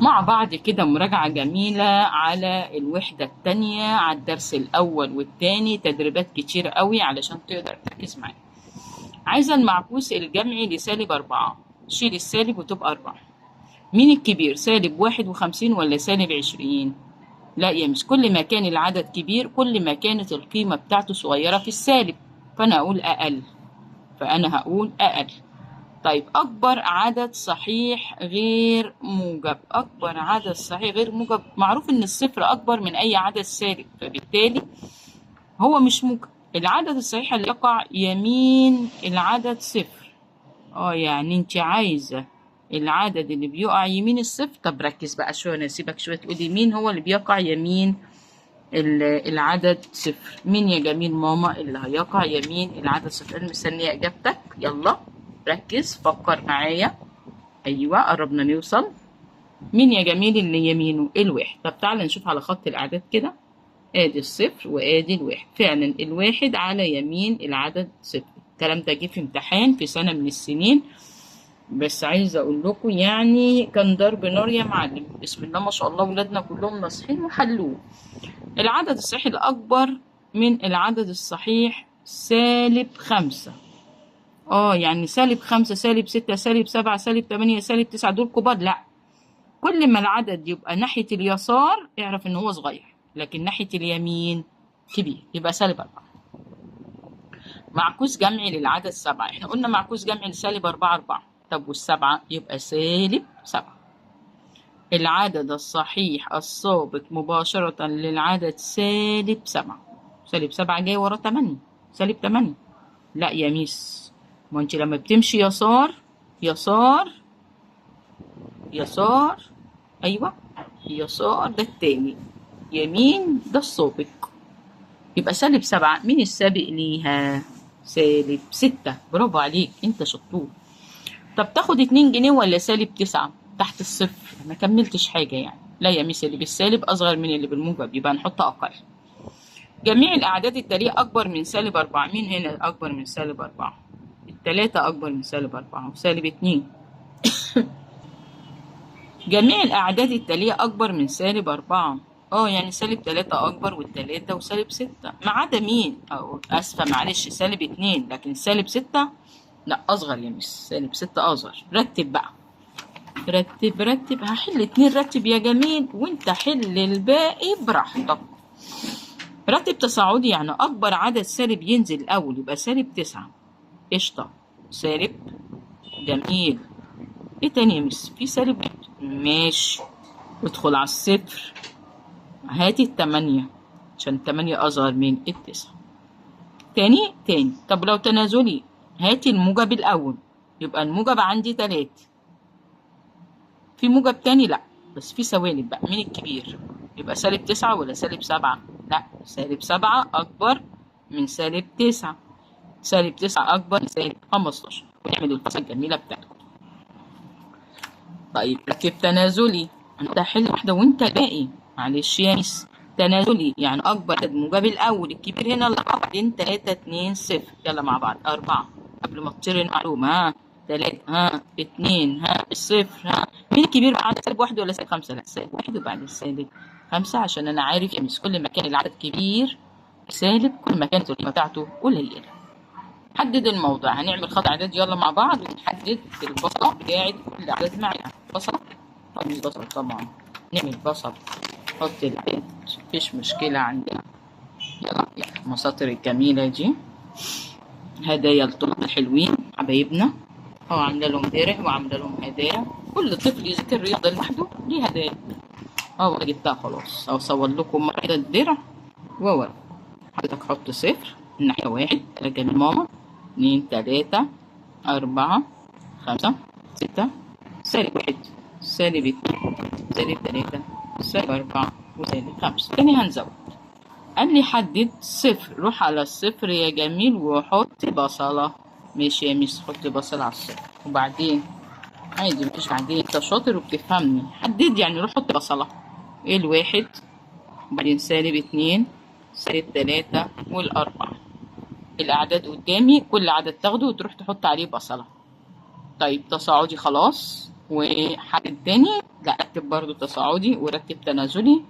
مع بعض كده مراجعة جميلة على الوحدة التانية، على الدرس الأول والتاني، تدريبات كتير قوي علشان تقدر تركز معايا. عايزة المعكوس الجمعي لسالب 4، شيل السالب وتبقى 4. مين الكبير، سالب 51 ولا سالب 20؟ لا يا مش، كل ما كان العدد كبير كل ما كانت القيمة بتاعته صغيرة في السالب، فأنا أقول أقل، فأنا هقول أقل. طيب أكبر عدد صحيح غير موجب، أكبر عدد صحيح غير موجب، معروف إن الصفر أكبر من أي عدد سالب، فبالتالي هو مش موجب. العدد الصحيح اللي يقع يمين العدد صفر. يعني انت عايزة العدد اللي بيقع يمين الصفر. طب ركز بقى شوية، انا اسيبك شوية تقولي مين هو اللي بيقع يمين العدد صفر. مين يا جميل ماما اللي هيقع يمين العدد صفر؟ انا مستنية اجابتك، يلا ركز فكر معايا. ايوه قربنا نوصل. مين يا جميل اللي يمينه الواحد؟ طب تعالى نشوف على خط الاعداد كده، ادي الصفر وادي الواحد، فعلا الواحد على يمين العدد صفر. الكلام ده جه في امتحان في سنة من السنين، بس عايزة اقول لكم يعني كان ضرب نار يا معلم. بسم الله ما شاء الله ولادنا كلهم ناصحين وحلوه. العدد الصحيح الأكبر من العدد الصحيح سالب 5. يعني سالب 5 سالب 6 سالب 7 سالب 8 سالب 9 دول كبار؟ لا، كل ما العدد يبقى ناحية اليسار اعرف ان هو صغير، لكن ناحية اليمين كبير، يبقى سالب 4. معكوس جمعي للعدد 7، احنا قلنا معكوس جمعي لسالب 4 4. طب والسبعة يبقى سالب 7. العدد الصحيح السابق مباشرة للعدد سالب 7. سالب 7 جاي ورا 8، سالب 8. لا يا ميس، ما انت لما بتمشي يسار يسار يسار، ايوه يسار ده التاني، يمين ده السابق، يبقى سالب 7. مين السابق ليها؟ سالب 6. برافو عليك انت شطور. طب تاخد 2 جنيه ولا سالب 9 تحت الصفر؟ ما كملتش حاجة يعني. لا يا ميس، اللي بالسالب أصغر من اللي بالموجب، يبقى نحط أقل. جميع الأعداد التالية أكبر من سالب 4. مين هنا أكبر من سالب 4؟ التلاتة أكبر من سالب 4 وسالب 2. جميع الأعداد التالية أكبر من سالب 4. يعني سالب 3 أكبر والتلاتة وسالب 6، ما عدا مين؟ أو آسفة معلش سالب 2، لكن سالب 6 لا أصغر يا ميس، سالب 6 أصغر. رتب بقى، رتب رتب، هحل 2 رتب يا جميل، وانت حل الباقي براحتك. رتب تصاعدي، يعني اكبر عدد سالب ينزل الاول يبقى سالب 9. قشطه، سالب، جميل. ايه تاني يا مس؟ في سالب واحد. ماشي، ادخل على الصفر، هاتي ال8 عشان 8 اصغر من ال9. تاني. طب لو تنازلي هاتي الموجب الاول، يبقى الموجب عندي 3. في موجب تاني؟ لا، بس في سوالب بقى. مين الكبير؟ يبقى سالب 9 ولا سالب 7؟ لا، سالب 7 أكبر من سالب 9. سالب 9 أكبر من سالب 15. ونعمل الفصل الجميلة بتاعتكم. طيب ركب تنازلي، أنت حل واحدة وأنت باقي. معلش يا ميس، تنازلي يعني أكبر عدد موجب الأول، الكبير هنا اللي بعدين 3 2 0. يلا مع بعض 4 قبل ما تطير المعلومة. 3 2 الصفر. مين الكبير بعد سالب 1 ولا سالب 5؟ لا سالب 1 وبعد سالب 5، عشان أنا عارف يا ميس كل ما كان العدد كبير سالب كل ما كانت القيمة بتاعته قليلة. حدد الموضع، هنعمل خط اعداد يلا مع بعض ونحدد البصله بتاعت كل عدد معانا. بصله، طب البصل طبعا نعمل بصل، نحط العدد مفيش مشكله عندنا. يلا المساطر الجميله دي، هدايا لطلاب الحلوين حبايبنا. عامله لهم درع وعامله لهم هدايا. كل طفل يذاكر رياضه لوحده ليه هدايا. انا جبتها خلاص، اصور لكم مره كده الدرع وورق. حضرتك حط صفر الناحيه 1، راجع من ماما 2 3 4 5 6 سالب 1 سالب 2 سالب 3 سالب 4 وسالب 5. تاني هنزود. قال لي حدد صفر، روح على الصفر يا جميل وحط بصلة. ماشي يا ميس، حط بصلة على الصفر. وبعدين عادي مفيش بعدين، انت شاطر وبتفهمني. حدد يعني روح حط بصلة. الواحد، وبعدين سالب 2 سالب 3 والأربعة. الأعداد قدامي، كل عدد تاخده وتروح تحط عليه بصلة. طيب تصاعدي خلاص، وحل تاني، لا اكتب برضو تصاعدي ورتب تنازلي